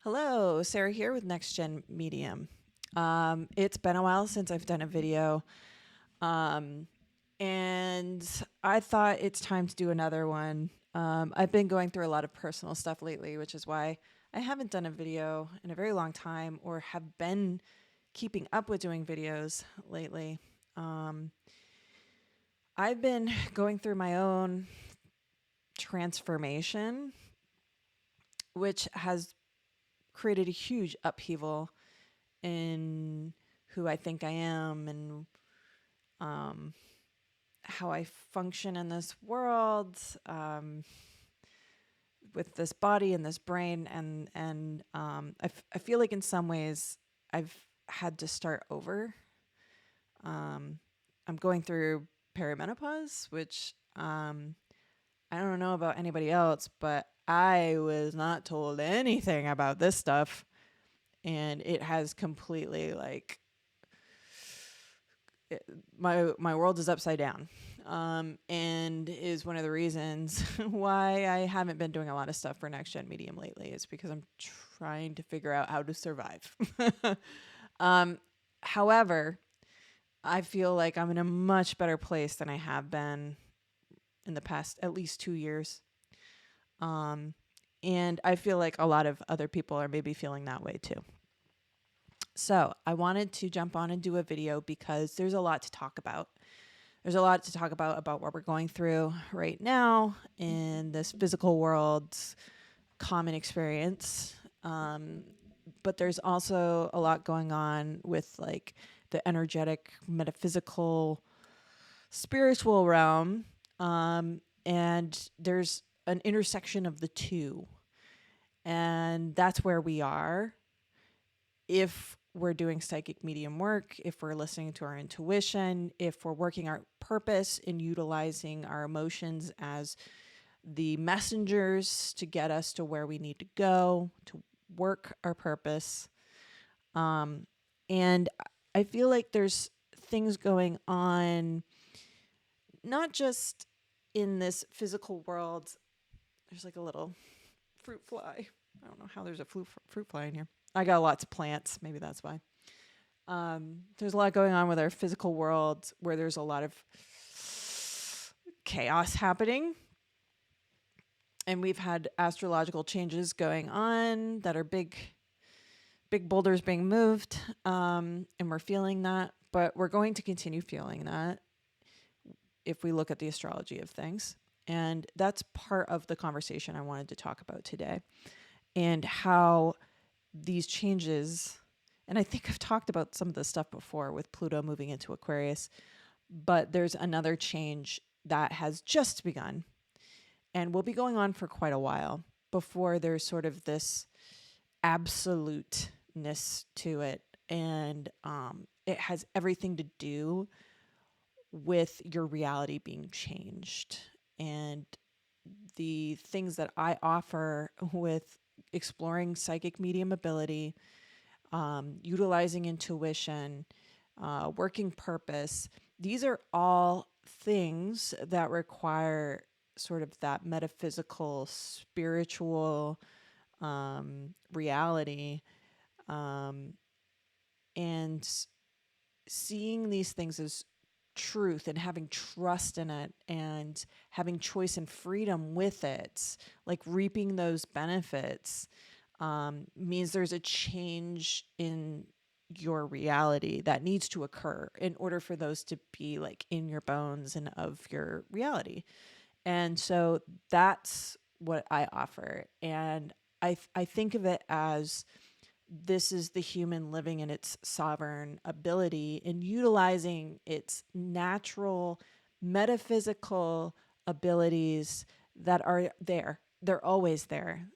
Hello, Sarah here with NextGEN Medium. It's been a while since I've done a video, um, and I thought it's time to do another one. I've been going through a lot of personal stuff lately, which is why I haven't done a video in a very long time or have been keeping up with doing videos lately. Um, I've been going through my own transformation, which has created a huge upheaval in who I think I am and um, how I function in this world, with this body and this brain, I feel like in some ways I've had to start over. I'm going through perimenopause, which I don't know about anybody else, but I was not told anything about this stuff, and it has completely my world is upside down, and is one of the reasons why I haven't been doing a lot of stuff for NextGEN Medium lately. Is because I'm trying to figure out how to survive. um, However, I feel like I'm in a much better place than I have been in the past at least 2 years. And I feel like a lot of other people are maybe feeling that way too. So I wanted to jump on and do a video because there's a lot to talk about. There's a lot to talk about what we're going through right now in this physical world's common experience. But there's also a lot going on with like the energetic, metaphysical, spiritual realm. And there's an intersection of the two. And that's where we are. If we're doing psychic medium work, if we're listening to our intuition, if we're working our purpose and utilizing our emotions as the messengers to get us to where we need to go, to work our purpose. And I feel like there's things going on, not just in this physical world. There's like a little fruit fly. I don't know how there's a fruit fly in here. I got lots of plants. Maybe that's why. There's a lot going on with our physical world where there's a lot of chaos happening. And we've had astrological changes going on that are big boulders being moved. And we're feeling that. But we're going to continue feeling that if we look at the astrology of things. And that's part of the conversation I wanted to talk about today. And how these changes, and I think I've talked about some of this stuff before with Pluto moving into Aquarius, but there's another change that has just begun and will be going on for quite a while before there's sort of this absoluteness to it. And it has everything to do with your reality being changed. And the things that I offer with exploring psychic medium ability, utilizing intuition, working purpose. These are all things that require sort of that metaphysical, spiritual reality, and seeing these things as truth and having trust in it and having choice and freedom with it, like reaping those benefits, means there's a change in your reality that needs to occur in order for those to be like in your bones and of your reality. And so that's what I offer. And I think of it as this is the human living in its sovereign ability and utilizing its natural metaphysical abilities that are there. They're always there.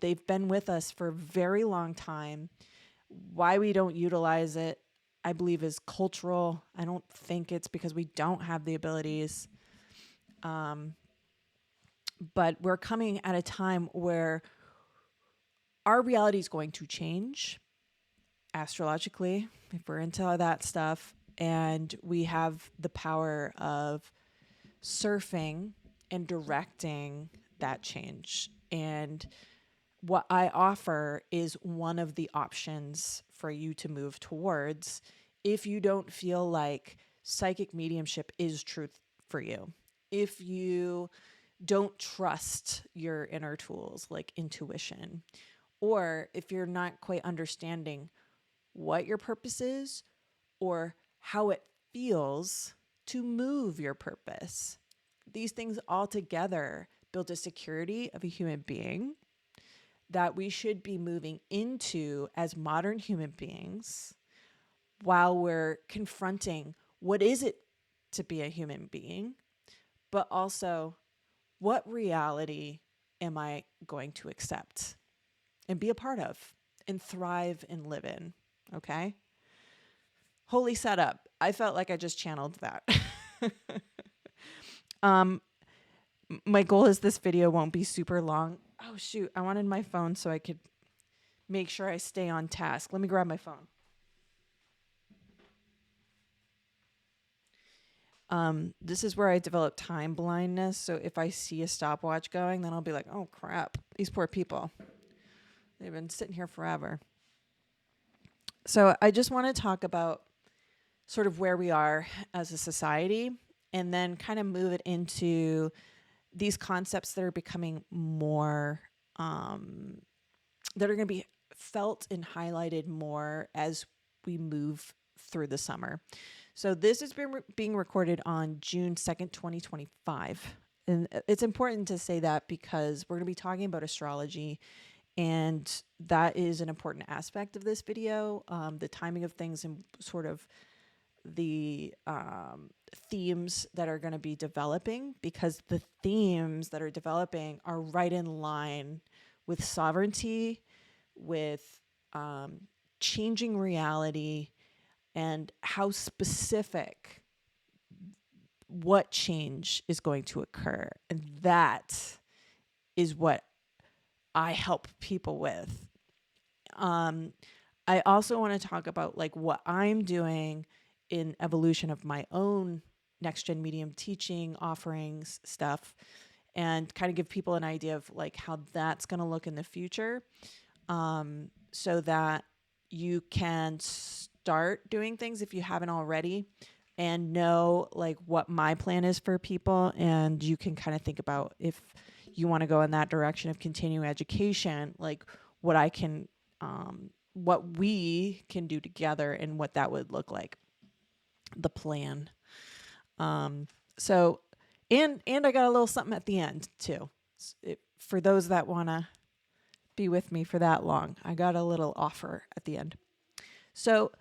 They've been with us for a very long time. Why we don't utilize it, I believe, is cultural. I don't think it's because we don't have the abilities. But we're coming at a time where our reality is going to change astrologically, if we're into that stuff, and we have the power of surfing and directing that change. And what I offer is one of the options for you to move towards if you don't feel like psychic mediumship is truth for you. If you don't trust your inner tools like intuition, or if you're not quite understanding what your purpose is or how it feels to move your purpose. These things all together build a security of a human being that we should be moving into as modern human beings while we're confronting what is it to be a human being, but also what reality am I going to accept and be a part of and thrive and live in. Okay. Holy setup. I felt like I just channeled that. My goal is this video won't be super long. Oh shoot, I wanted my phone so I could make sure I stay on task. Let me grab my phone. This is where I develop time blindness. So if I see a stopwatch going, then I'll be like, oh crap, these poor people. They've been sitting here forever. So I just want to talk about sort of where we are as a society and then kind of move it into these concepts that are becoming more, that are going to be felt and highlighted more as we move through the summer. So this has been being recorded on June 2nd, 2025. And it's important to say that because we're going to be talking about astrology, and that is an important aspect of this video, the timing of things and sort of the themes that are going to be developing, because the themes that are developing are right in line with sovereignty, with changing reality, and how specific what change is going to occur. And that is what I help people with. I also want to talk about like what I'm doing in evolution of my own NextGEN Medium teaching offerings stuff, and kind of give people an idea of like how that's going to look in the future, so that you can start doing things if you haven't already and know like what my plan is for people. And you can kind of think about if you want to go in that direction of continuing education, like what I can, what we can do together and what that would look like, the plan. So, and I got a little something at the end too. For those that want to be with me for that long, I got a little offer at the end. So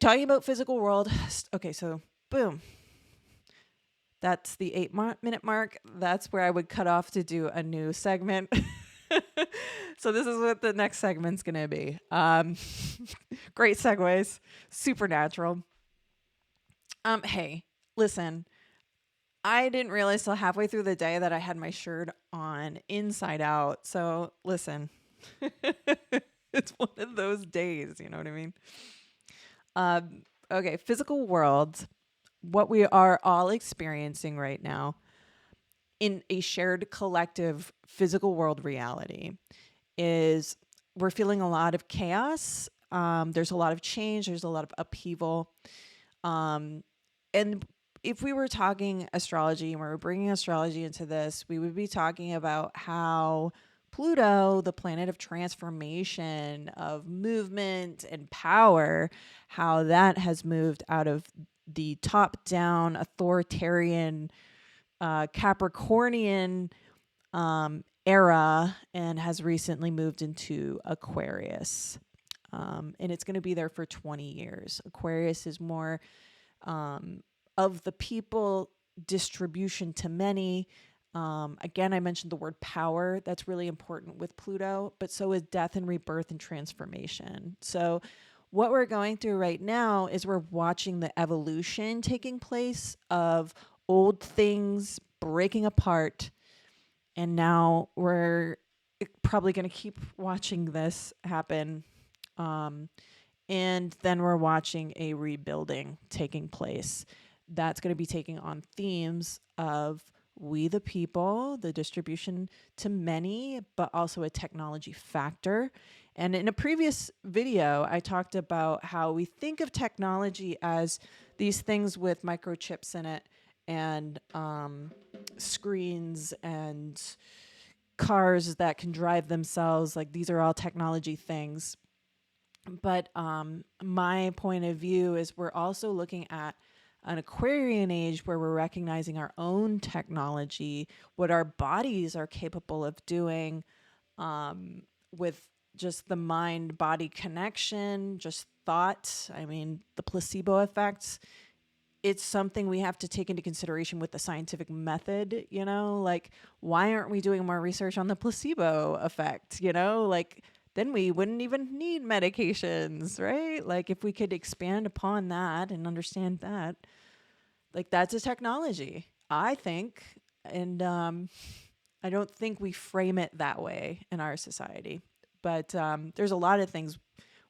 talking about physical world. Okay. So boom. That's the 8-minute mark. That's where I would cut off to do a new segment. So this is what the next segment's going to be. Great segues, supernatural. Hey, listen, I didn't realize till halfway through the day that I had my shirt on inside out. So listen, it's one of those days, you know what I mean? Okay, physical world, what we are all experiencing right now in a shared collective physical world reality is we're feeling a lot of chaos. There's a lot of change. There's a lot of upheaval. And if we were talking astrology and we were bringing astrology into this, we would be talking about how Pluto, the planet of transformation, of movement and power, how that has moved out of the top-down authoritarian Capricornian era and has recently moved into Aquarius. And it's going to be there for 20 years. Aquarius is more of the people, distribution to many. Again, I mentioned the word power. That's really important with Pluto, but so is death and rebirth and transformation. So what we're going through right now is we're watching the evolution taking place of old things breaking apart. And now we're probably going to keep watching this happen. And then we're watching a rebuilding taking place. That's going to be taking on themes of we the people, the distribution to many, but also a technology factor. And in a previous video, I talked about how we think of technology as these things with microchips in it and screens and cars that can drive themselves. Like these are all technology things. But my point of view is we're also looking at an Aquarian age where we're recognizing our own technology, what our bodies are capable of doing with just the mind body connection, just thought. I mean, the placebo effects. It's something we have to take into consideration with the scientific method, you know, like why aren't we doing more research on the placebo effect, you know, like then we wouldn't even need medications, right? Like if we could expand upon that and understand that, like that's a technology, I think. And I don't think we frame it that way in our society. But there's a lot of things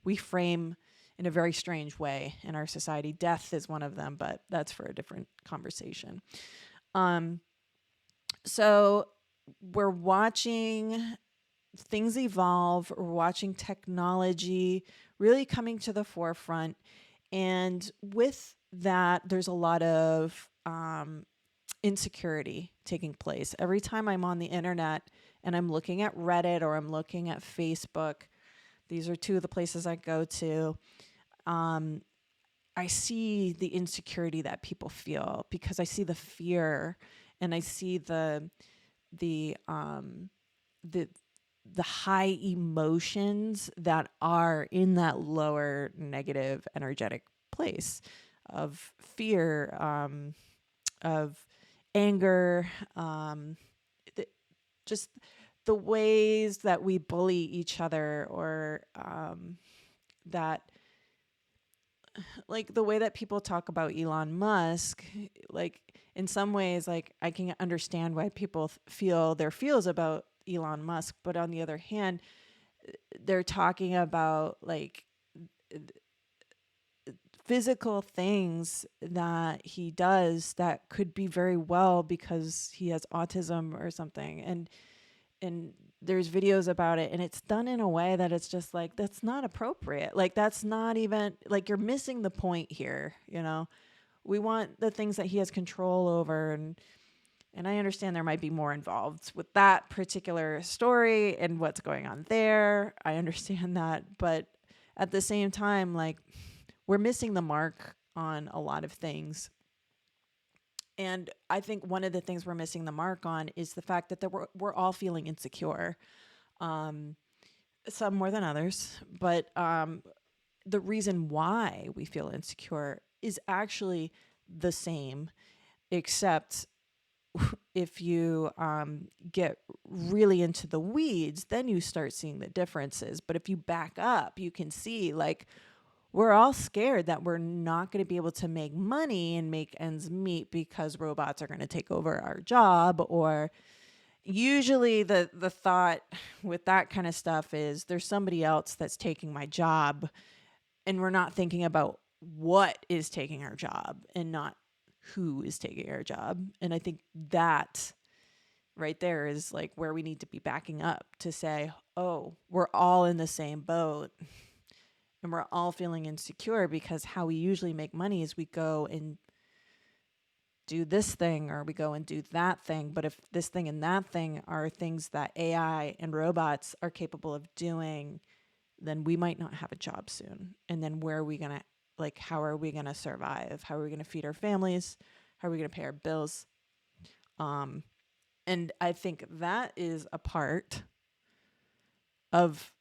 we frame in a very strange way in our society. Death is one of them, but that's for a different conversation. So we're watching things evolve. We're watching technology really coming to the forefront. And with that, there's a lot of insecurity taking place. Every time I'm on the internet and I'm looking at Reddit or I'm looking at Facebook, these are two of the places I go to. I see the insecurity that people feel because I see the fear and I see the high emotions that are in that lower negative energetic place of fear, of anger, just the ways that we bully each other, or that, like the way that people talk about Elon Musk, like in some ways, like I can understand why people feel their feels about Elon Musk, but on the other hand, they're talking about like physical things that he does that could be very well because he has autism or something, and there's videos about it and it's done in a way that it's just like that's not appropriate. Like that's not even, like, you're missing the point here, you know. We want the things that he has control over, and I understand there might be more involved with that particular story and what's going on there. I understand that, but at the same time, like, we're missing the mark on a lot of things. And I think one of the things we're missing the mark on is the fact that we're all feeling insecure, some more than others. But the reason why we feel insecure is actually the same, except if you get really into the weeds, then you start seeing the differences. But if you back up, you can see, like, we're all scared that we're not going to be able to make money and make ends meet because robots are going to take over our job. Or usually the thought with that kind of stuff is there's somebody else that's taking my job, and we're not thinking about what is taking our job and not who is taking our job. And I think that right there is like where we need to be backing up to say, oh, we're all in the same boat. And we're all feeling insecure because how we usually make money is we go and do this thing or we go and do that thing. But if this thing and that thing are things that AI and robots are capable of doing, then we might not have a job soon. And then where are we going to, like, how are we going to survive? How are we going to feed our families? How are we going to pay our bills? And I think that is a part of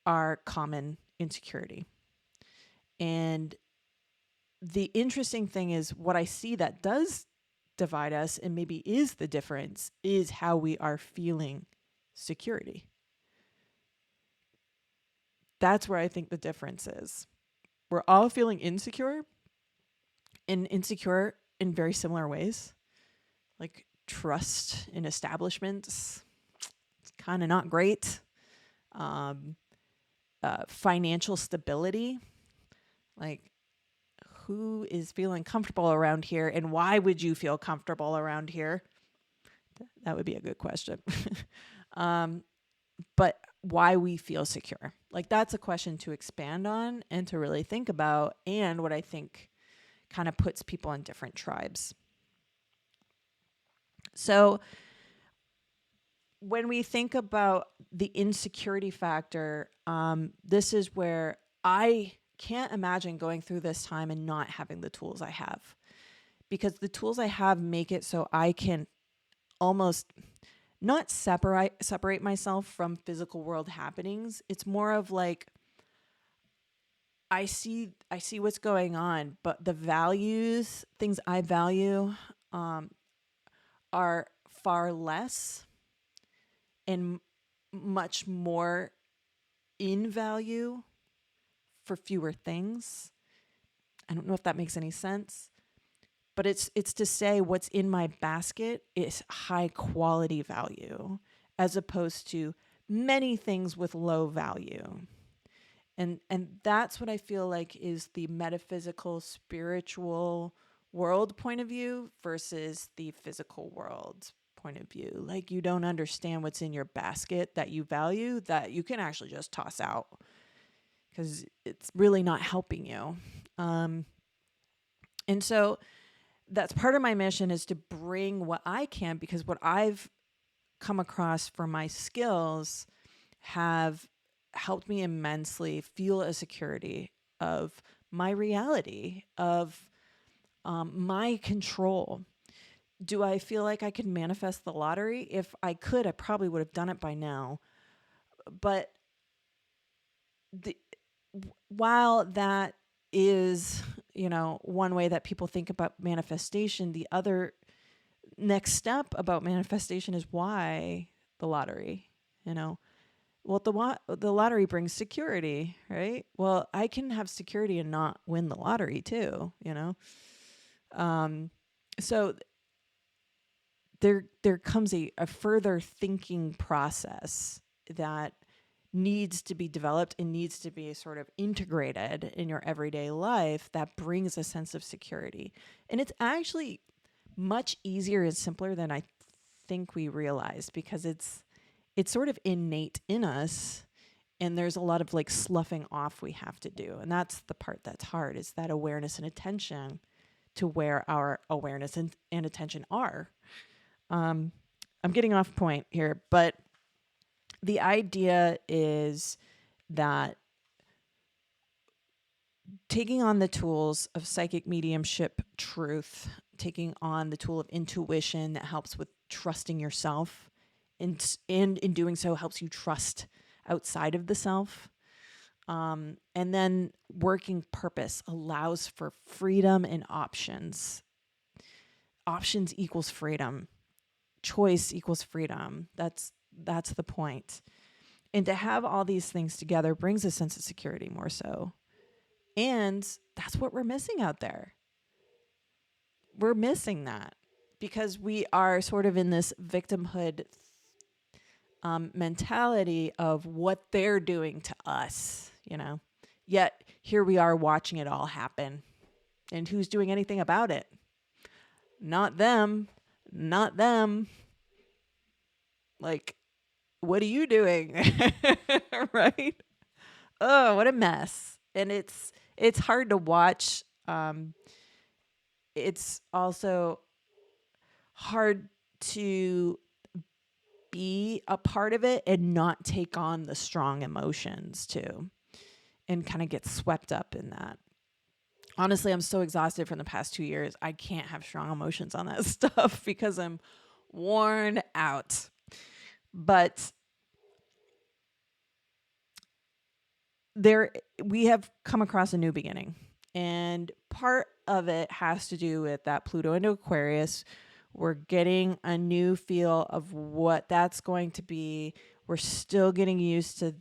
our common insecurity. And the interesting thing is what I see that does divide us and maybe is the difference is how we are feeling security. That's where I think the difference is. We're all feeling insecure, and insecure in very similar ways. Like trust in establishments, it's kind of not great. Financial stability, like who is feeling comfortable around here and why would you feel comfortable around here? That would be a good question. But why we feel secure. Like that's a question to expand on and to really think about, and what I think kind of puts people in different tribes. So when we think about the insecurity factor, this is where I can't imagine going through this time and not having the tools I have, because the tools I have make it so I can almost not separate myself from physical world happenings. It's more of like I see what's going on, but the values, things I value, are far less and much more in value for fewer things. I don't know if that makes any sense, but it's to say what's in my basket is high quality value as opposed to many things with low value. And that's what I feel like is the metaphysical, spiritual world point of view versus the physical world point of view. Like you don't understand what's in your basket that you value that you can actually just toss out because it's really not helping you. And so that's part of my mission, is to bring what I can, because what I've come across from my skills have helped me immensely feel a security of my reality, of my control. Do I feel like I could manifest the lottery? If I could, I probably would have done it by now. But while that is, one way that people think about manifestation, the other next step about manifestation is why the lottery, Well, the lottery brings security, right? Well, I can have security and not win the lottery too, So there comes a further thinking process that needs to be developed and needs to be sort of integrated in your everyday life that brings a sense of security. And it's actually much easier and simpler than I think we realize, because it's sort of innate in us, and there's a lot of like sloughing off we have to do. And that's the part that's hard, is that awareness and attention to where our awareness and attention are. I'm getting off point here, but the idea is that taking on the tools of psychic mediumship truth, taking on the tool of intuition that helps with trusting yourself, and in doing so helps you trust outside of the self. And then working purpose allows for freedom and options. Options equals freedom. Choice equals freedom. That's the point. And to have all these things together brings a sense of security more so. And that's what we're missing out there. We're missing that because we are sort of in this victimhood mentality of what they're doing to us, Yet here we are watching it all happen. And who's doing anything about it? Not them. Not them. Like, what are you doing? Right? Oh, what a mess. And it's hard to watch. It's also hard to be a part of it and not take on the strong emotions too, and kind of get swept up in that. Honestly, I'm so exhausted from the past 2 years. I can't have strong emotions on that stuff because I'm worn out. But we have come across a new beginning, and part of it has to do with that Pluto into Aquarius. We're getting a new feel of what that's going to be. We're still getting used to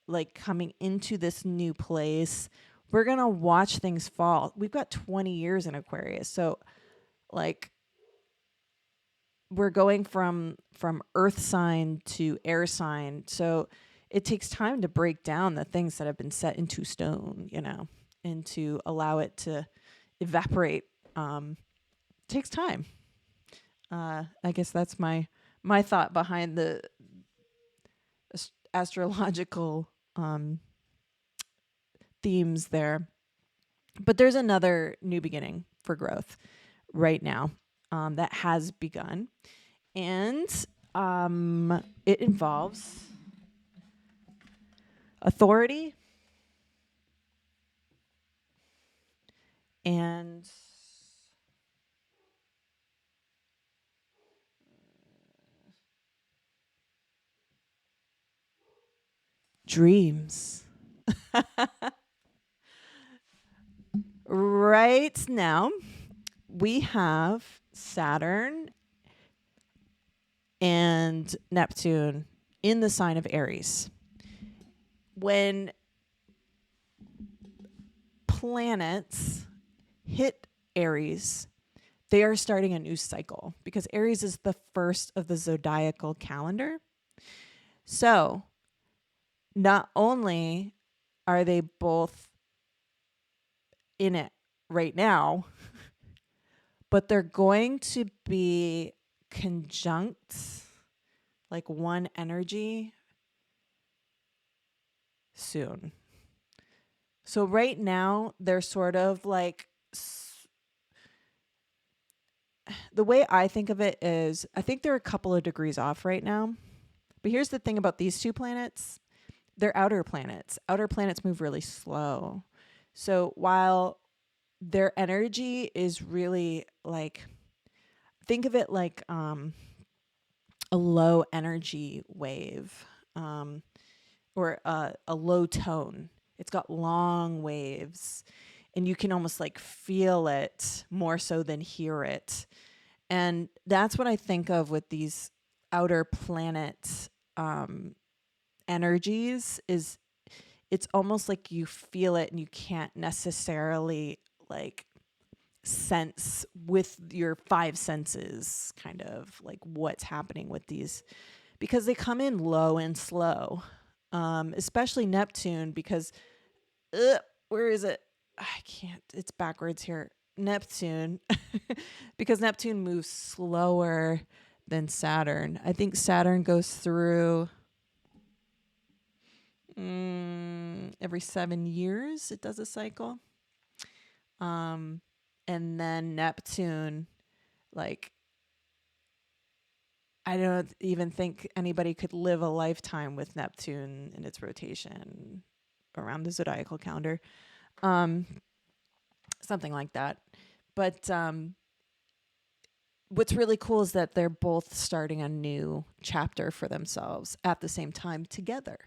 like coming into this new place. We're going to watch things fall. We've got 20 years in Aquarius. So like we're going from earth sign to air sign. So it takes time to break down the things that have been set into stone, and to allow it to evaporate. Takes time. I guess that's my my thought behind the astrological themes there. But there's another new beginning for growth right now that has begun. And it involves authority and dreams. Right now, we have Saturn and Neptune in the sign of Aries. When planets hit Aries, they are starting a new cycle because Aries is the first of the zodiacal calendar. So not only are they both in it right now, but they're going to be conjunct, like one energy, soon. So right now, they're sort of like, the way I think of it is, I think they're a couple of degrees off right now. But here's the thing about these two planets. They're outer planets. Outer planets move really slow. So while their energy is really like, think of it like a low energy wave or a low tone. It's got long waves and you can almost like feel it more so than hear it. And that's what I think of with these outer planet energies is it's almost like you feel it and you can't necessarily like sense with your five senses kind of like what's happening with these because they come in low and slow, especially Neptune because where is it? I can't, it's backwards here. Neptune because Neptune moves slower than Saturn. I think Saturn goes through every 7 years it does a cycle. And then Neptune, like, I don't even think anybody could live a lifetime with Neptune in its rotation around the zodiacal calendar. Something like that. But what's really cool is that they're both starting a new chapter for themselves at the same time together.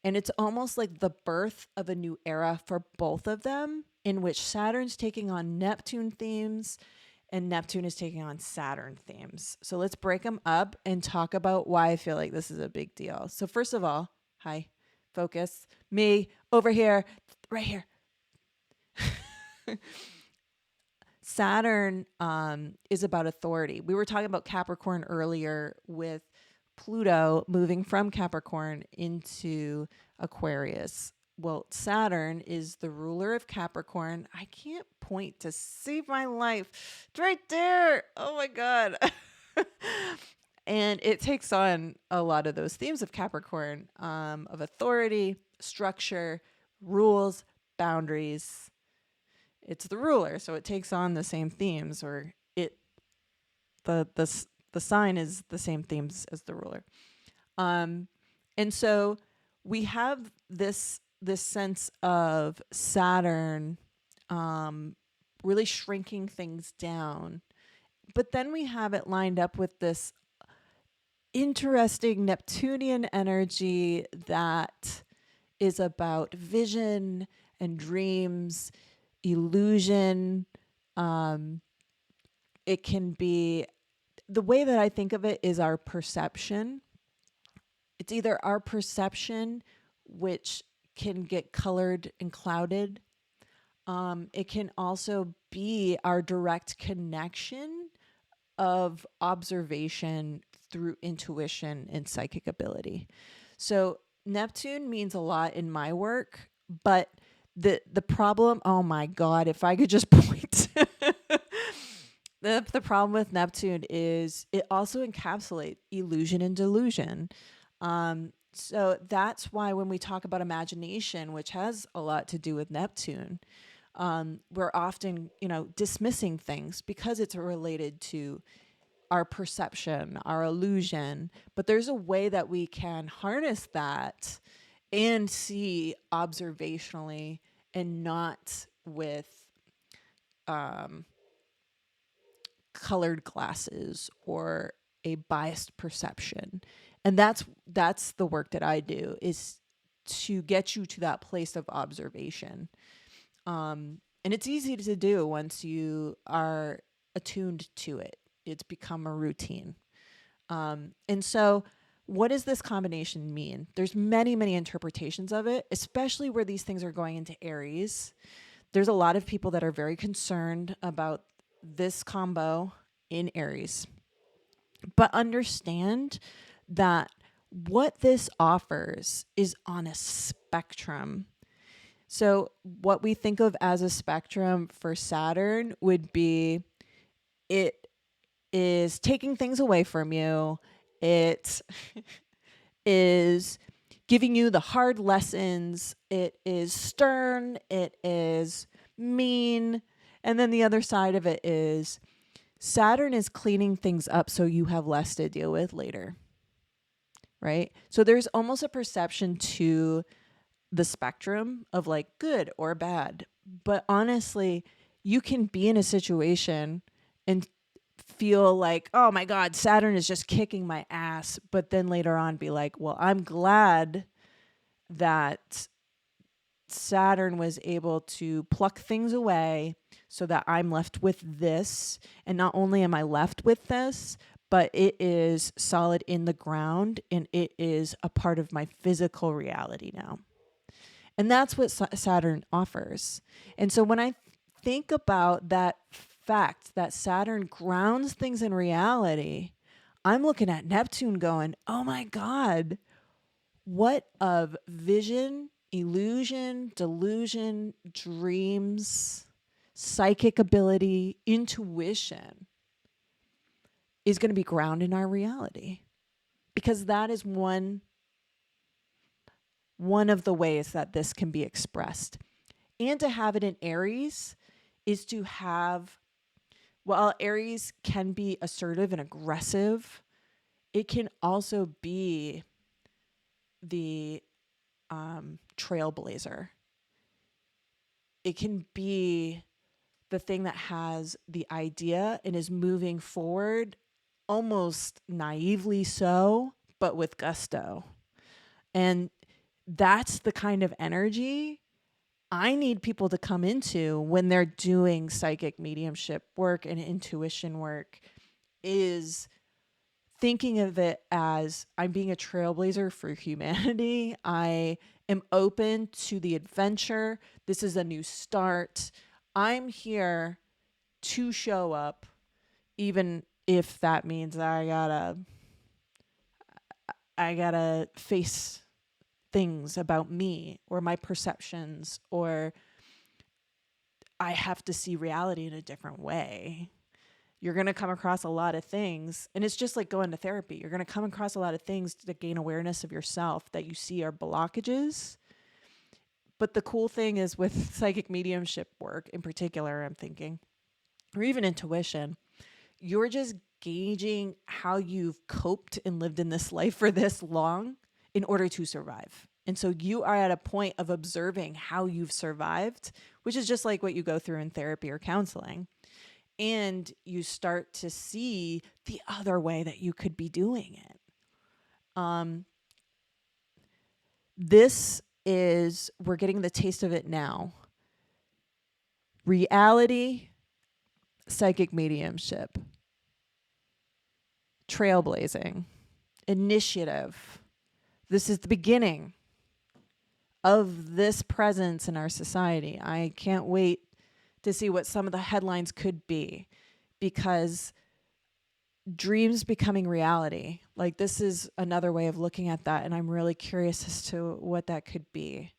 And it's almost like the birth of a new era for both of them, in which Saturn's taking on Neptune themes and Neptune is taking on Saturn themes. So let's break them up and talk about why I feel like this is a big deal. So first of all, hi, focus, me over here, right here. Saturn is about authority. We were talking about Capricorn earlier with Pluto moving from Capricorn into Aquarius. Well, Saturn is the ruler of Capricorn. I can't point to save my life. It's right there. Oh my God. And it takes on a lot of those themes of Capricorn, of authority, structure, rules, boundaries. It's the ruler, so it takes on the same themes, or the sign is the same themes as the ruler. And so we have this sense of Saturn really shrinking things down. But then we have it lined up with this interesting Neptunian energy that is about vision and dreams, illusion. It can be, the way that I think of it is our perception. It's either our perception, which can get colored and clouded. It can also be our direct connection of observation through intuition and psychic ability. So Neptune means a lot in my work, but the problem, oh my God, if I could just point. The problem with Neptune is it also encapsulates illusion and delusion. So that's why when we talk about imagination, which has a lot to do with Neptune, we're often, dismissing things because it's related to our perception, our illusion. But there's a way that we can harness that and see observationally and not with um, colored glasses or a biased perception. And that's the work that I do, is to get you to that place of observation. And it's easy to do once you are attuned to it. It's become a routine. And so what does this combination mean? There's many, many interpretations of it, especially where these things are going into Aries. There's a lot of people that are very concerned about this combo in Aries. But understand that what this offers is on a spectrum. So, what we think of as a spectrum for Saturn would be, it is taking things away from you. It is giving you the hard lessons. It is stern. It is mean. And then the other side of it is Saturn is cleaning things up so you have less to deal with later. Right? So there's almost a perception to the spectrum of like good or bad. But honestly, you can be in a situation and feel like, oh my God, Saturn is just kicking my ass. But then later on be like, well, I'm glad that Saturn was able to pluck things away so that I'm left with this. And not only am I left with this, but it is solid in the ground and it is a part of my physical reality now. And that's what Saturn offers. And so when I think about that fact that Saturn grounds things in reality, I'm looking at Neptune going, oh my God, what of vision, illusion, delusion, dreams, psychic ability, intuition is going to be grounded in our reality. Because that is one of the ways that this can be expressed. And to have it in Aries is to have, while Aries can be assertive and aggressive, it can also be the trailblazer. It can be the thing that has the idea and is moving forward almost naively so, but with gusto. And that's the kind of energy I need people to come into when they're doing psychic mediumship work and intuition work, is thinking of it as I'm being a trailblazer for humanity. I am open to the adventure. This is a new start. I'm here to show up, even if that means I gotta face things about me or my perceptions, or I have to see reality in a different way. You're going to come across a lot of things, and it's just like going to therapy. You're going to come across a lot of things to gain awareness of yourself that you see are blockages. But the cool thing is with psychic mediumship work in particular, I'm thinking, or even intuition, you're just gauging how you've coped and lived in this life for this long in order to survive. And so you are at a point of observing how you've survived, which is just like what you go through in therapy or counseling. And you start to see the other way that you could be doing it. We're getting the taste of it now. Reality, psychic mediumship, trailblazing, initiative. This is the beginning of this presence in our society. I can't wait to see what some of the headlines could be, because dreams becoming reality, like this is another way of looking at that. And I'm really curious as to what that could be.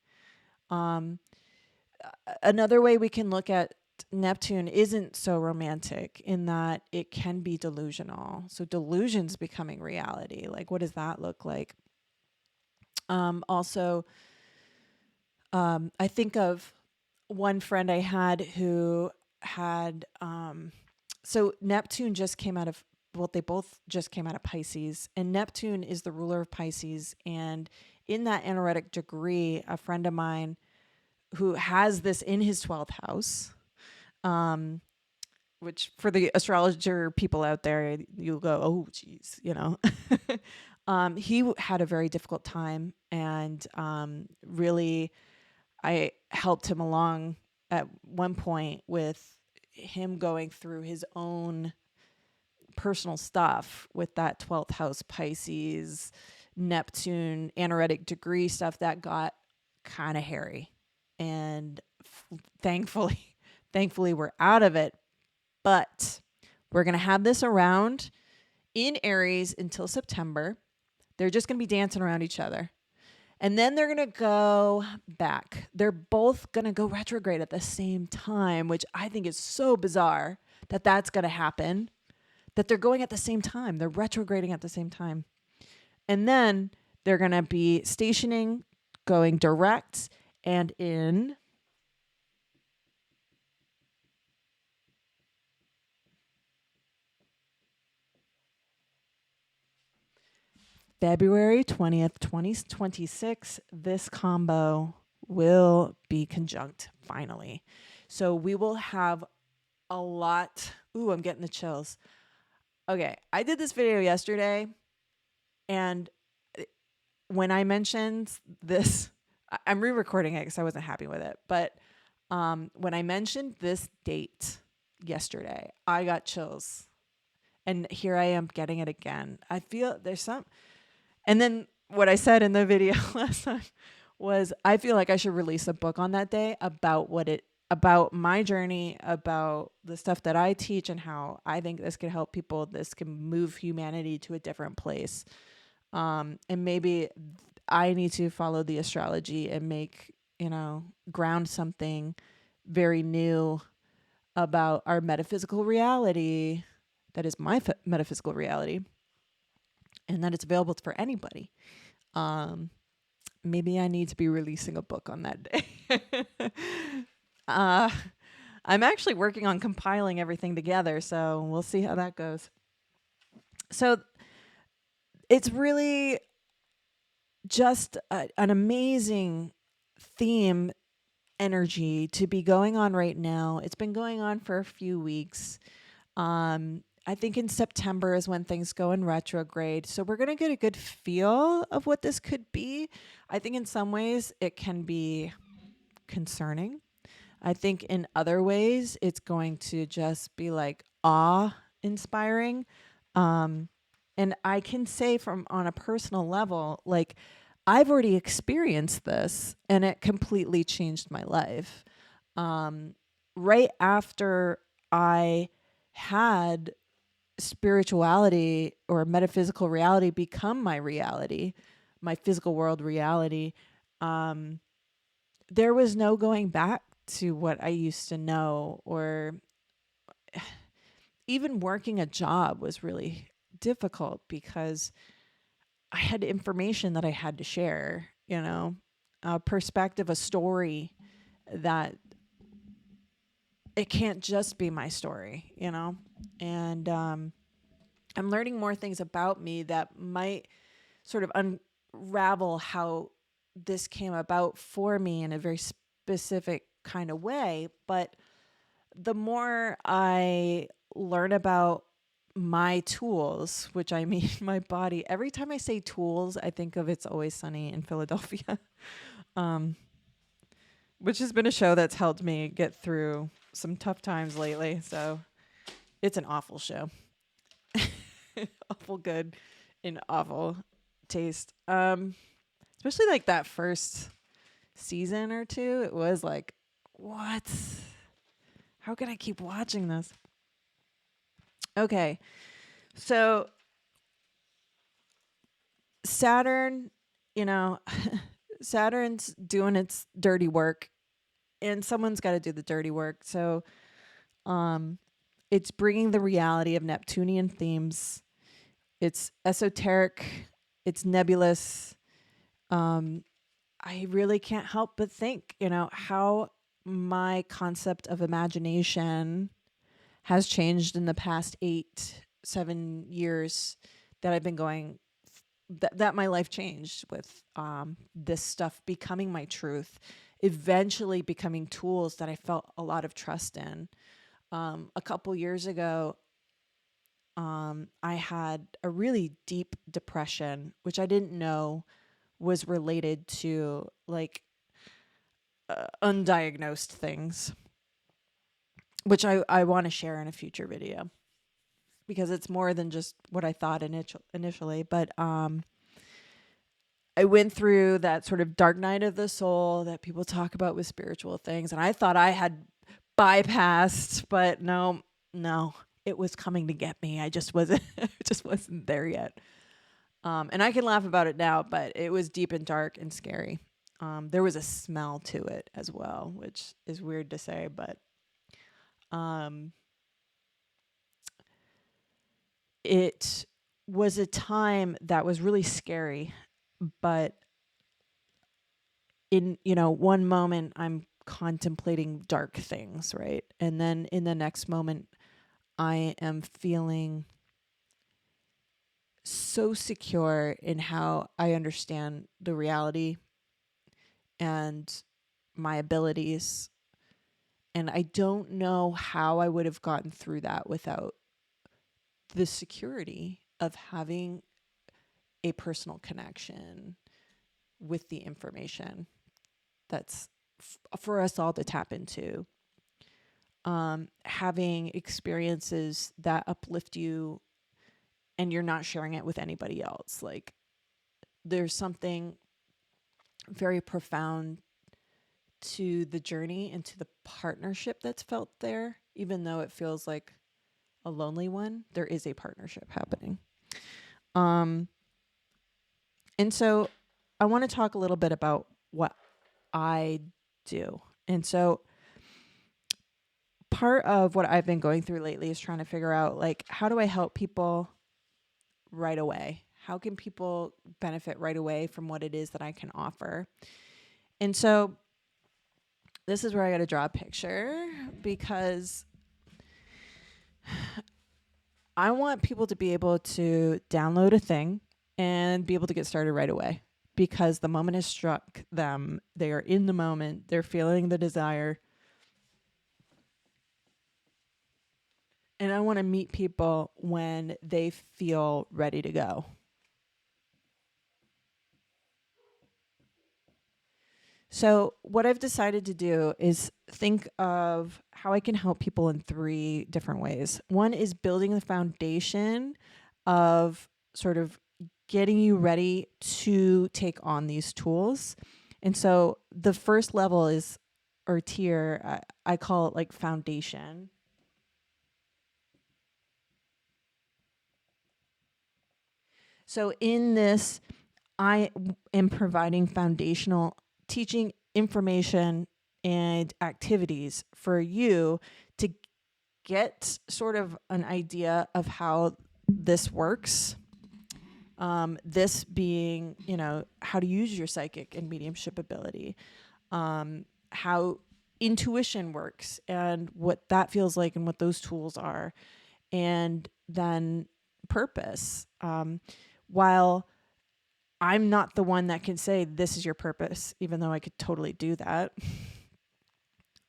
Another way we can look at Neptune isn't so romantic in that it can be delusional. So delusion's becoming reality. Like, what does that look like? Also, I think of one friend I had who had, so Neptune just came out of, well, they both just came out of Pisces, and Neptune is the ruler of Pisces. And in that anaretic degree, a friend of mine who has this in his 12th house, which for the astrologer people out there, you'll go, oh, geez, you know. He had a very difficult time, and really, I helped him along at one point with him going through his own personal stuff with that 12th house Pisces, Neptune, anaretic degree stuff that got kind of hairy. And thankfully we're out of it. But we're going to have this around in Aries until September. They're just going to be dancing around each other. And then they're going to go back. They're both going to go retrograde at the same time, which I think is so bizarre that that's going to happen, that they're going at the same time. They're retrograding at the same time. And then they're going to be stationing, going direct, and in February 20th, 2026, this combo will be conjunct finally. So we will have a lot. Ooh, I'm getting the chills. Okay, I did this video yesterday, and when I mentioned this, I'm re-recording it because I wasn't happy with it. But when I mentioned this date yesterday, I got chills. And here I am getting it again. I feel there's some. And then what I said in the video last time was I feel like I should release a book on that day about my journey, about the stuff that I teach and how I think this could help people. This can move humanity to a different place. And maybe I need to follow the astrology and make, ground something very new about our metaphysical reality. That is my metaphysical reality. And that it's available for anybody. Maybe I need to be releasing a book on that day. I'm actually working on compiling everything together, so we'll see how that goes. So it's really just an amazing theme energy to be going on right now. It's been going on for a few weeks. I think in September is when things go in retrograde. So we're going to get a good feel of what this could be. I think in some ways it can be concerning. I think in other ways it's going to just be like awe-inspiring. And I can say on a personal level, like I've already experienced this and it completely changed my life. Right after I had spirituality or metaphysical reality become my reality, my physical world reality, there was no going back to what I used to know, or even working a job was really difficult because I had information that I had to share, a perspective, a story that it can't just be my story, and I'm learning more things about me that might sort of unravel how this came about for me in a very specific kind of way. But the more I learn about my tools, which I mean my body, every time I say tools, I think of It's Always Sunny in Philadelphia, which has been a show that's helped me get through some tough times lately. So it's an awful show. Awful good in awful taste. Especially like that first season or two, it was like, what? How can I keep watching this? Okay. So Saturn, Saturn's doing its dirty work, and someone's got to do the dirty work. So It's bringing the reality of Neptunian themes. It's esoteric. It's nebulous. I really can't help but think, how my concept of imagination has changed in the past 7 years that I've been going, that my life changed with this stuff becoming my truth, eventually becoming tools that I felt a lot of trust in. A couple years ago, I had a really deep depression, which I didn't know was related to like undiagnosed things, which I want to share in a future video because it's more than just what I thought initially. But I went through that sort of dark night of the soul that people talk about with spiritual things, and I thought I had bypassed, but no, it was coming to get me. I just wasn't just wasn't there yet. And I can laugh about it now, but it was deep and dark and scary. There was a smell to it as well, which is weird to say, but it was a time that was really scary. But in, one moment I'm contemplating dark things, right? And then in the next moment, I am feeling so secure in how I understand the reality and my abilities. And I don't know how I would have gotten through that without the security of having a personal connection with the information that's for us all to tap into. Having experiences that uplift you and you're not sharing it with anybody else. Like, there's something very profound to the journey and to the partnership that's felt there, even though it feels like a lonely one. There is a partnership happening. And so I want to talk a little bit about what I do. And so part of what I've been going through lately is trying to figure out, like, how do I help people right away? How can people benefit right away from what it is that I can offer? And so this is where I got to draw a picture, because I want people to be able to download a thing and be able to get started right away, because the moment has struck them. They are in the moment. They're feeling the desire. And I want to meet people when they feel ready to go. So what I've decided to do is think of how I can help people in 3 different ways. One is building the foundation of sort of getting you ready to take on these tools. And so the first level is, or tier, I call it like foundation. So in this, I am providing foundational teaching, information, and activities for you to get sort of an idea of how this works. This being, how to use your psychic and mediumship ability, how intuition works and what that feels like and what those tools are, and then purpose. While I'm not the one that can say this is your purpose, even though I could totally do that.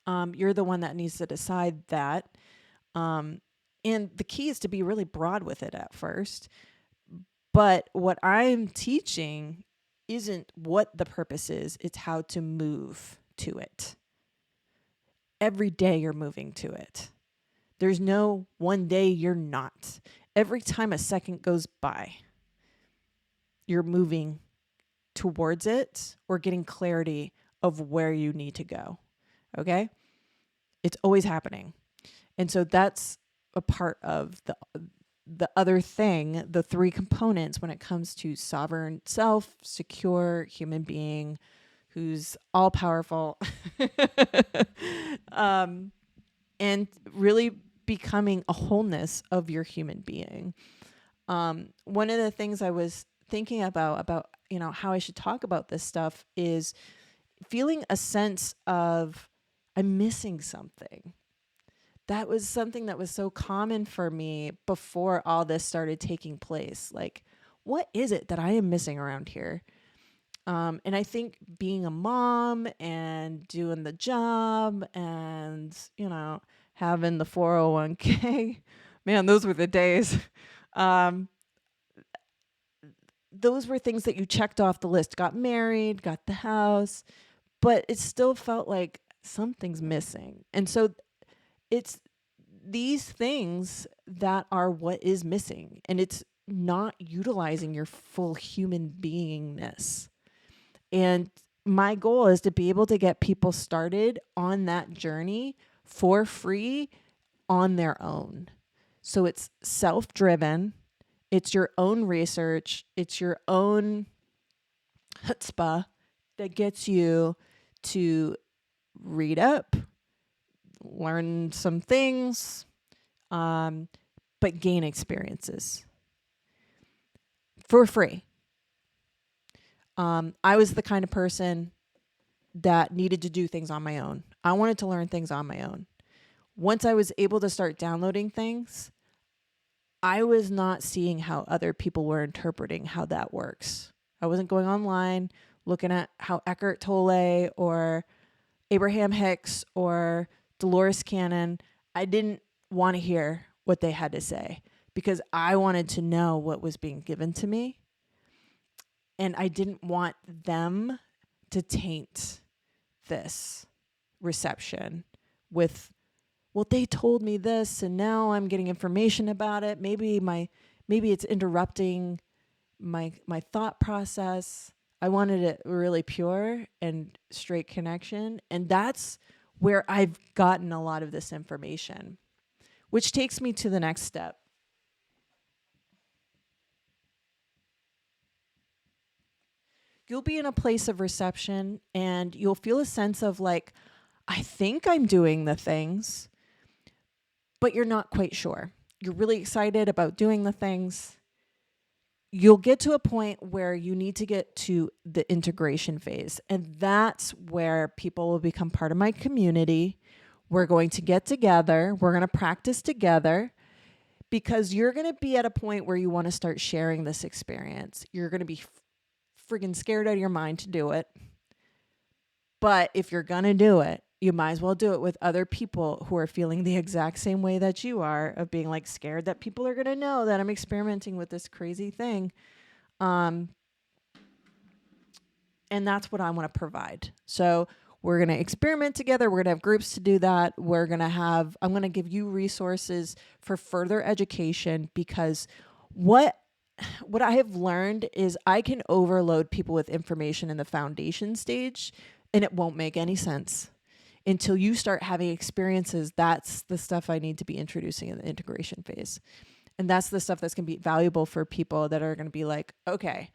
You're the one that needs to decide that. And the key is to be really broad with it at first. But what I'm teaching isn't what the purpose is, it's how to move to it. Every day you're moving to it. There's no one day you're not. Every time a second goes by, you're moving towards it or getting clarity of where you need to go. Okay? It's always happening. And so that's a part of the other thing, the 3 components when it comes to sovereign self, secure human being who's all powerful. and really becoming a wholeness of your human being. One of the things I was thinking about, you know, how I should talk about this stuff is feeling a sense of I'm missing something. That was something that was so common for me before all this started taking place. Like, what is it that I am missing around here? And I think being a mom and doing the job and, you know, having the 401k, man, those were the days. Um, those were things that you checked off the list, got married, got the house, but it still felt like something's missing. And so it's these things that are what is missing, and it's not utilizing your full human beingness. And my goal is to be able to get people started on that journey for free on their own. So it's self-driven, it's your own research, it's your own chutzpah that gets you to read up, learn some things, but gain experiences for free. I was the kind of person that needed to do things on my own. I wanted to learn things on my own. Once I was able to start downloading things, I was not seeing how other people were interpreting how that works. I wasn't going online looking at how Eckhart Tolle or Abraham Hicks or Dolores Cannon. I didn't want to hear what they had to say because I wanted to know what was being given to me. And I didn't want them to taint this reception with, well, they told me this and now I'm getting information about it. Maybe it's interrupting my thought process. I wanted it really pure and straight connection. And that's where I've gotten a lot of this information, which takes me to the next step. You'll be in a place of reception and you'll feel a sense of like, I think I'm doing the things, but you're not quite sure. You're really excited about doing the things. You'll get to a point where you need to get to the integration phase. And that's where people will become part of my community. We're going to get together. We're going to practice together because you're going to be at a point where you want to start sharing this experience. You're going to be friggin' scared out of your mind to do it. But if you're going to do it, you might as well do it with other people who are feeling the exact same way that you are, of being like scared that people are going to know that I'm experimenting with this crazy thing. And that's what I want to provide. So we're going to experiment together. We're going to have groups to do that. I'm going to give you resources for further education because what I have learned is I can overload people with information in the foundation stage and it won't make any sense until you start having experiences. That's the stuff I need to be introducing in the integration phase. And that's the stuff that's going to be valuable for people that are going to be like, okay,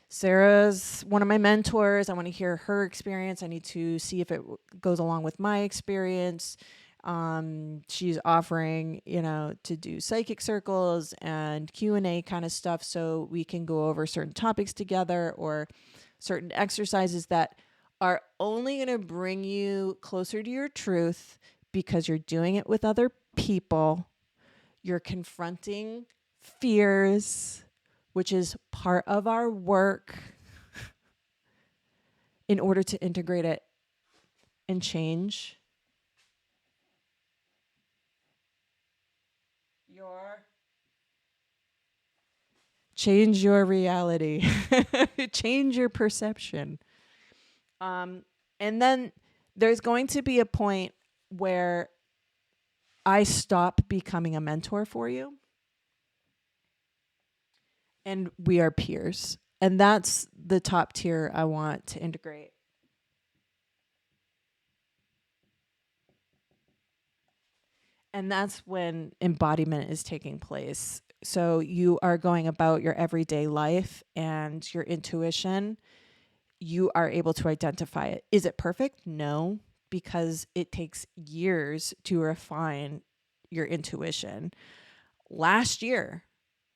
Sarah's one of my mentors. I want to hear her experience. I need to see if it goes along with my experience. She's offering, to do psychic circles and Q&A kind of stuff so we can go over certain topics together or certain exercises that are only going to bring you closer to your truth because you're doing it with other people. You're confronting fears, which is part of our work in order to integrate it and change your reality, change your perception. And then there's going to be a point where I stop becoming a mentor for you and we are peers. And that's the top tier I want to integrate. And that's when embodiment is taking place. So you are going about your everyday life and your intuition. You are able to identify it. Is it perfect? No, because it takes years to refine your intuition. Last year,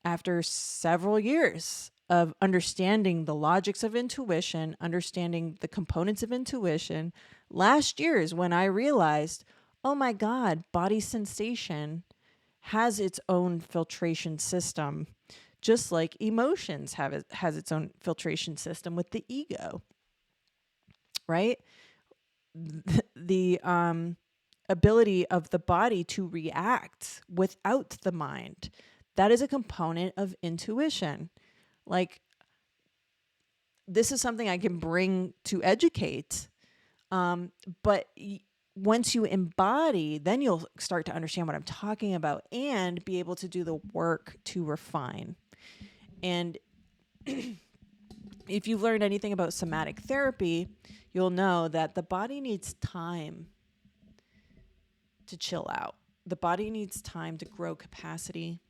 after several years of understanding the logics of intuition, understanding the components of intuition, last year is when I realized, oh my God, body sensation has its own filtration system, just like emotions has its own filtration system with the ego, right? The ability of the body to react without the mind, that is a component of intuition. Like, this is something I can bring to educate. But once you embody, then you'll start to understand what I'm talking about and be able to do the work to refine. And if you've learned anything about somatic therapy, you'll know that the body needs time to chill out. The body needs time to grow capacity.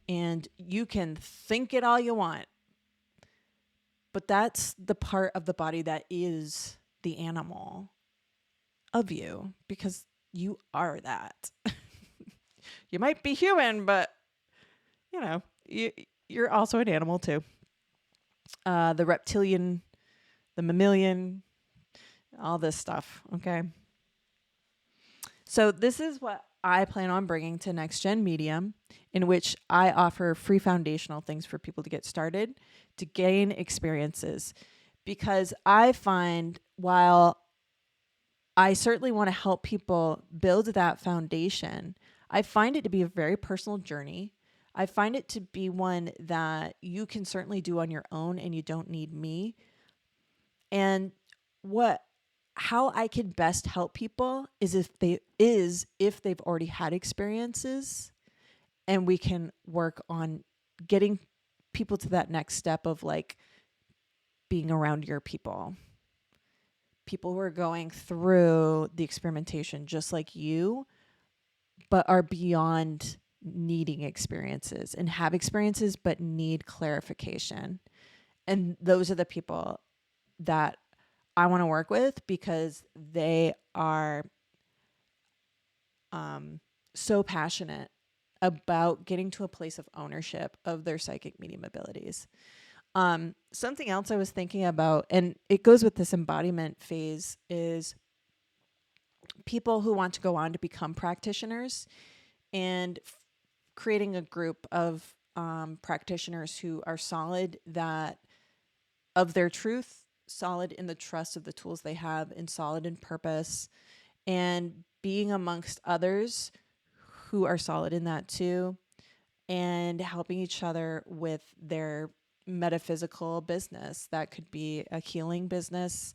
And you can think it all you want, but that's the part of the body that is the animal of you, because you are that. You might be human, but you're also an animal too. The reptilian, the mammalian, all this stuff. Okay. So this is what I plan on bringing to NextGEN Medium, in which I offer free foundational things for people to get started, to gain experiences. Because I find, while I certainly want to help people build that foundation, I find it to be a very personal journey. I find it to be one that you can certainly do on your own, and you don't need me. And how I can best help people is if they've already had experiences, and we can work on getting people to that next step of like being around your people who are going through the experimentation just like you, but are beyond needing experiences and have experiences but need clarification. And those are the people that I want to work with, because they are so passionate about getting to a place of ownership of their psychic medium abilities. Something else I was thinking about, and it goes with this embodiment phase, is people who want to go on to become practitioners, and creating a group of practitioners who are solid of their truth, solid in the trust of the tools they have, and solid in purpose, and being amongst others who are solid in that too, and helping each other with their metaphysical business. That could be a healing business.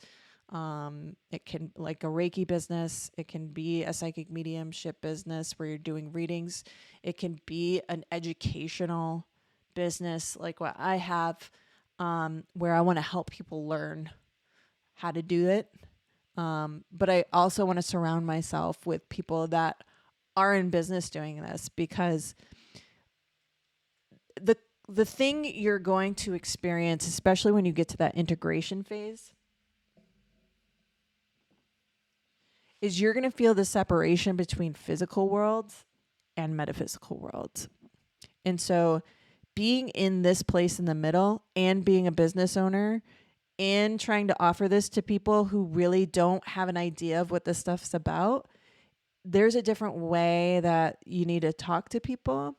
It can, like a Reiki business. It can be a psychic mediumship business where you're doing readings. It can be an educational business like what I have, where I want to help people learn how to do it. But I also want to surround myself with people that are in business doing this, because the thing you're going to experience, especially when you get to that integration phase, is you're going to feel the separation between physical worlds and metaphysical worlds. And so being in this place in the middle and being a business owner and trying to offer this to people who really don't have an idea of what this stuff's about, there's a different way that you need to talk to people.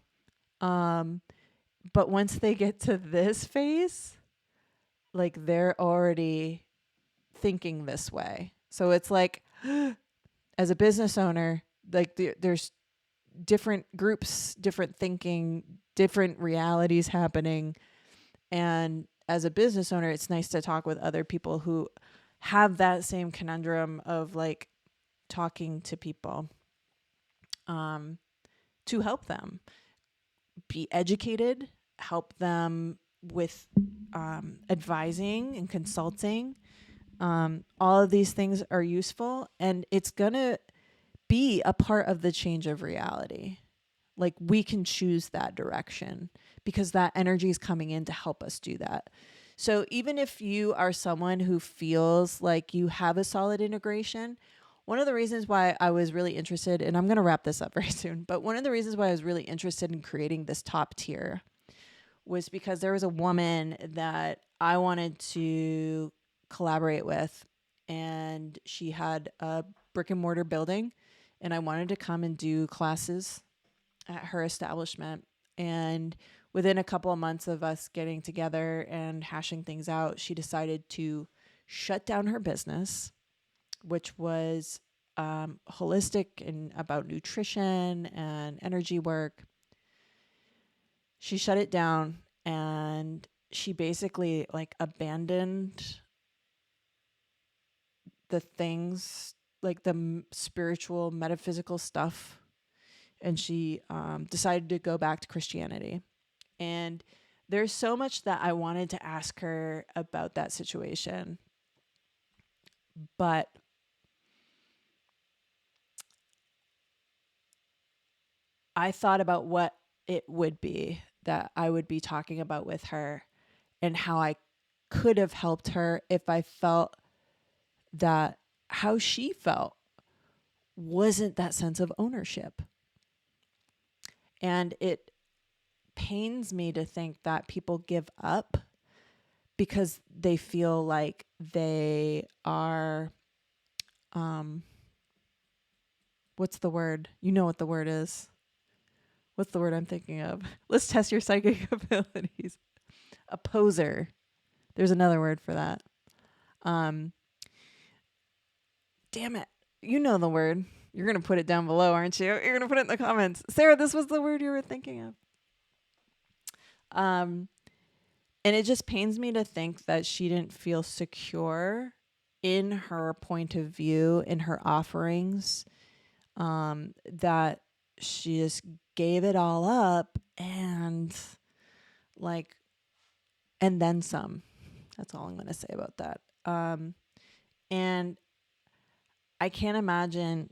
But once they get to this phase, like, they're already thinking this way. So it's like, as a business owner, like there's different groups, different thinking, different realities happening. And as a business owner, it's nice to talk with other people who have that same conundrum of like talking to people, to help them be educated, help them with advising and consulting. All of these things are useful, and it's going to be a part of the change of reality. Like, we can choose that direction because that energy is coming in to help us do that. So even if you are someone who feels like you have a solid integration, one of the reasons why I was really interested, and I'm going to wrap this up very soon, but one of the reasons why I was really interested in creating this top tier was because there was a woman that I wanted to collaborate with, and she had a brick and mortar building, and I wanted to come and do classes at her establishment. And within a couple of months of us getting together and hashing things out, she decided to shut down her business, which was holistic and about nutrition and energy work. She shut it down, and she basically like abandoned the things, like the spiritual, metaphysical stuff, and she decided to go back to Christianity. And there's so much that I wanted to ask her about that situation, but I thought about what it would be that I would be talking about with her, and how I could have helped her if I felt that how she felt wasn't that sense of ownership. And it pains me to think that people give up because they feel like they are, what's the word? You know what the word is. What's the word I'm thinking of? Let's test your psychic abilities. A poser. There's another word for that. Damn it. You know the word. You're going to put it down below, aren't you? You're going to put it in the comments. Sarah, this was the word you were thinking of. And it just pains me to think that she didn't feel secure in her point of view, in her offerings, that she just gave it all up and then some. That's all I'm going to say about that. And I can't imagine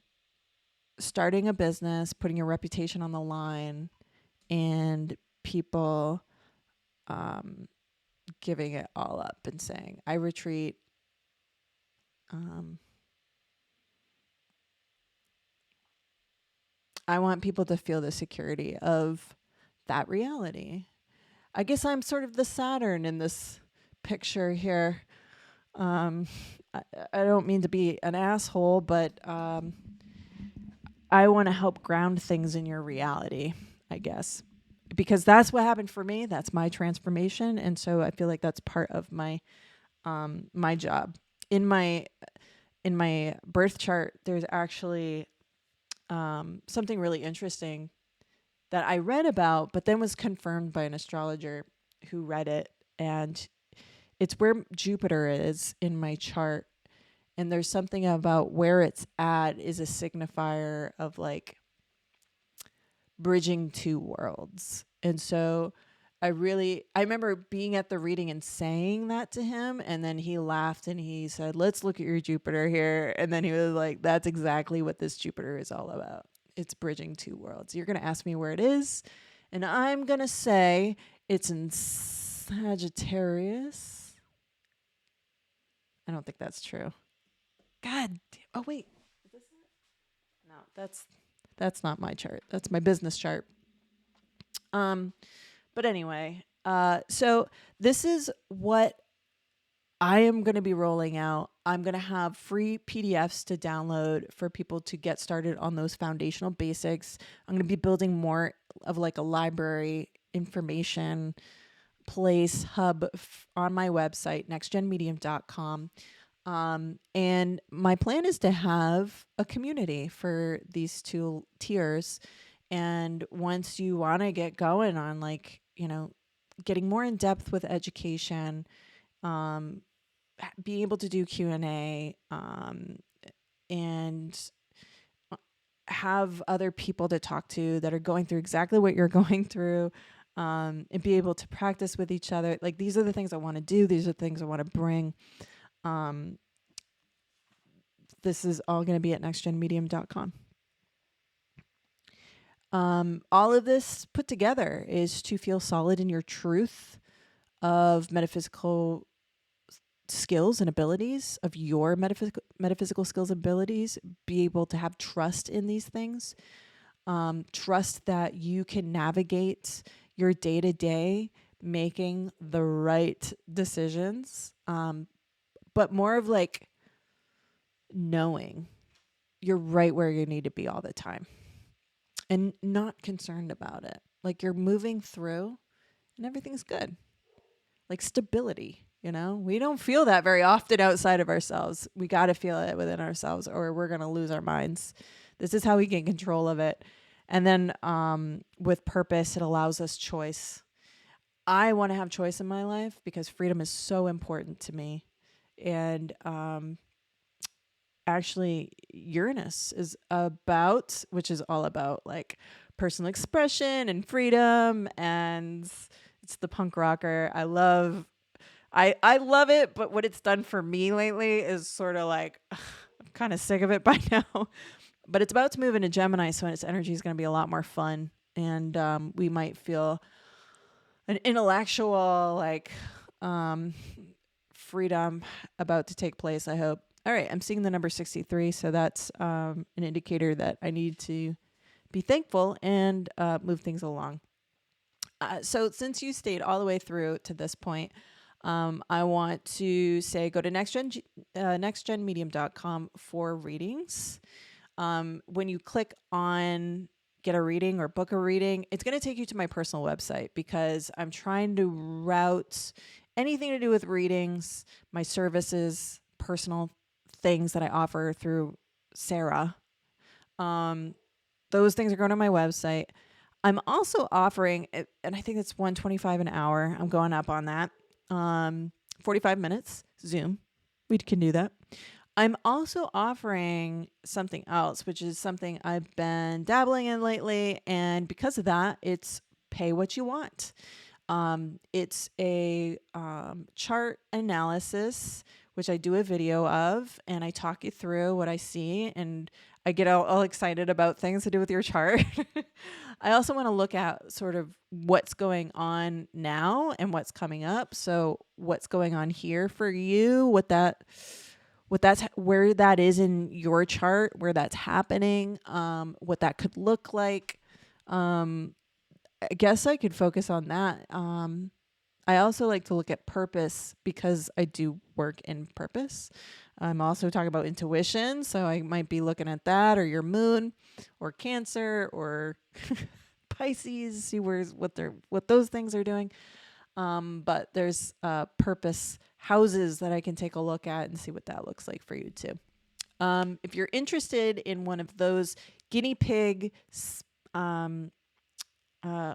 starting a business, putting your reputation on the line, and people giving it all up and saying, I retreat. I want people to feel the security of that reality. I guess I'm sort of the Saturn in this picture here. I don't mean to be an asshole, but I want to help ground things in your reality, I guess. Because that's what happened for me. That's my transformation. And so I feel like that's part of my my job. In my birth chart, there's actually something really interesting that I read about, but then was confirmed by an astrologer who read it. And it's where Jupiter is in my chart. And there's something about where it's at is a signifier of like bridging two worlds. And so I remember being at the reading and saying that to him, and then he laughed and he said, let's look at your Jupiter here. And then he was like, that's exactly what this Jupiter is all about. It's bridging two worlds. You're going to ask me where it is, and I'm going to say it's in Sagittarius. I don't think that's true. God damn. Oh, wait. Is this it? No, that's not my chart. That's my business chart. But anyway, so this is what I am going to be rolling out. I'm going to have free PDFs to download for people to get started on those foundational basics. I'm going to be building more of like a library information place hub on my website, nextgenmedium.com. And my plan is to have a community for these two tiers. And once you want to get going on like, getting more in depth with education, being able to do Q&A, and have other people to talk to that are going through exactly what you're going through, and be able to practice with each other. Like, these are the things I want to do. These are the things I want to bring. This is all going to be at nextgenmedium.com. All of this put together is to feel solid in your truth of metaphysical skills and abilities, of your metaphysical skills and abilities, be able to have trust in these things. Trust that you can navigate your day to day making the right decisions. But more of like knowing you're right where you need to be all the time and not concerned about it. Like you're moving through and everything's good. Like stability, we don't feel that very often outside of ourselves. We got to feel it within ourselves or we're going to lose our minds. This is how we gain control of it. And then with purpose, it allows us choice. I want to have choice in my life because freedom is so important to me. And actually, Uranus is which is all about like personal expression and freedom. And it's the punk rocker. I love it. But what it's done for me lately is sort of like, I'm kind of sick of it by now. But it's about to move into Gemini, so its energy is going to be a lot more fun. And we might feel an intellectual, like, freedom about to take place, I hope. All right, I'm seeing the number 63, so that's an indicator that I need to be thankful and move things along. So since you stayed all the way through to this point, I want to say go to NextGenMedium.com for readings. When you click on get a reading or book a reading, it's going to take you to my personal website because I'm trying to route anything to do with readings, my services, personal things that I offer through Sarah. Those things are going to my website. I'm also offering, and I think it's $125 an hour. I'm going up on that. 45 minutes, Zoom. We can do that. I'm also offering something else, which is something I've been dabbling in lately. And because of that, it's pay what you want. It's a chart analysis, which I do a video of, and I talk you through what I see, and I get all excited about things to do with your chart. I also want to look at sort of what's going on now and what's coming up. So what's going on here for you, where that is in your chart, where that's happening, what that could look like. I guess I could focus on that. I also like to look at purpose because I do work in purpose. I'm also talking about intuition, so I might be looking at that, or your moon, or Cancer, or Pisces. See what those things are doing. But there's purpose houses that I can take a look at and see what that looks like for you too. If you're interested in one of those guinea pig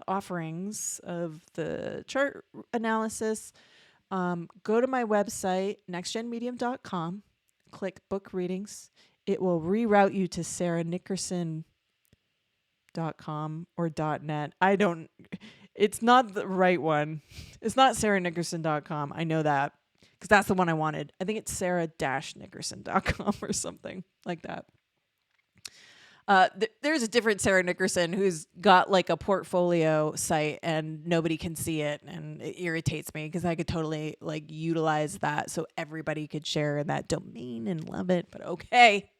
offerings of the chart analysis, go to my website, nextgenmedium.com, click book readings. It will reroute you to sarahnickerson.com or .net. It's not the right one. It's not sarahnickerson.com. I know that because that's the one I wanted. I think it's sarah-nickerson.com or something like that. There's a different Sarah Nickerson who's got like a portfolio site and nobody can see it, and it irritates me because I could totally like utilize that so everybody could share in that domain and love it. But okay,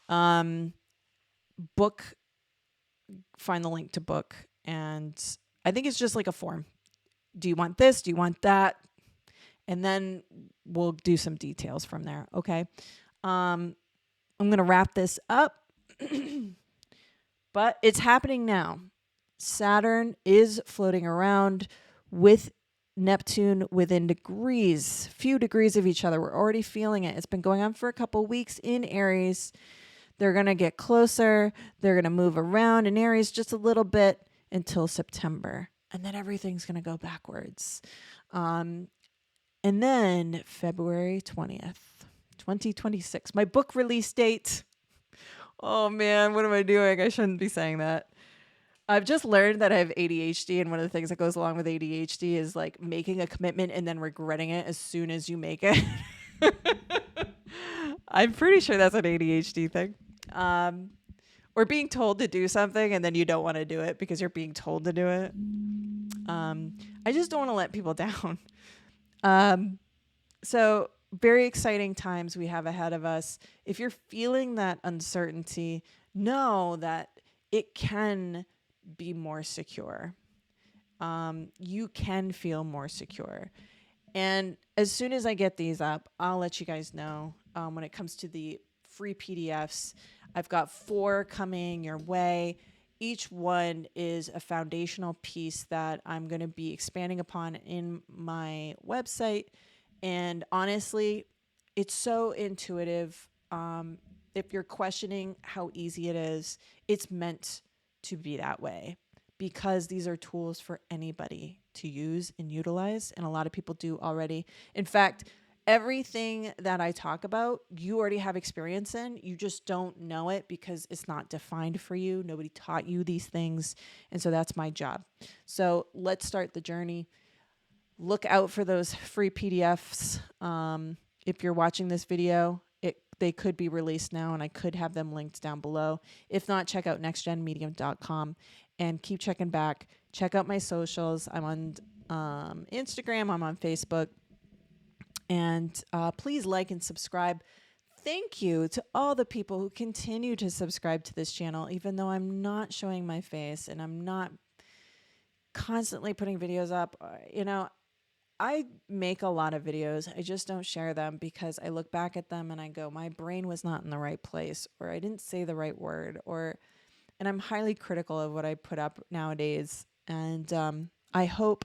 fine. Book, find the link to book, and I think it's just like a form. Do you want this? Do you want that? And then we'll do some details from there. Okay. I'm going to wrap this up, but it's happening now. Saturn is floating around with Neptune within few degrees of each other. We're already feeling it. It's been going on for a couple weeks in Aries. They're going to get closer. They're going to move around in Aries just a little bit until September. And then everything's going to go backwards. And then February 20th. 2026, my book release date. Oh man, what am I doing? I shouldn't be saying that. I've just learned that I have ADHD, and one of the things that goes along with ADHD is like making a commitment and then regretting it as soon as you make it. I'm pretty sure that's an ADHD thing. Or being told to do something and then you don't want to do it because you're being told to do it. I just don't want to let people down. So, very exciting times we have ahead of us. If you're feeling that uncertainty, know that it can be more secure. You can feel more secure. And as soon as I get these up, I'll let you guys know. When it comes to the free PDFs, I've got 4 coming your way. Each one is a foundational piece that I'm going to be expanding upon in my website. And honestly, it's so intuitive. If you're questioning how easy it is, it's meant to be that way because these are tools for anybody to use and utilize. And a lot of people do already. In fact, everything that I talk about, you already have experience in. You just don't know it because it's not defined for you. Nobody taught you these things. And so that's my job. So let's start the journey. Look out for those free PDFs. If you're watching this video, they could be released now, and I could have them linked down below. If not, check out nextgenmedium.com and keep checking back. Check out my socials. I'm on Instagram. I'm on Facebook. And please like and subscribe. Thank you to all the people who continue to subscribe to this channel, even though I'm not showing my face and I'm not constantly putting videos up. I make a lot of videos. I just don't share them because I look back at them and I go, my brain was not in the right place, or I didn't say the right word, and I'm highly critical of what I put up nowadays. And I hope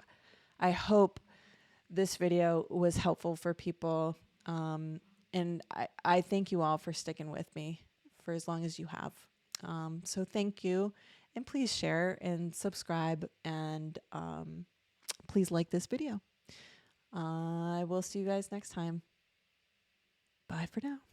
this video was helpful for people. And I thank you all for sticking with me for as long as you have. So thank you. And please share and subscribe, and please like this video. I will see you guys next time. Bye for now.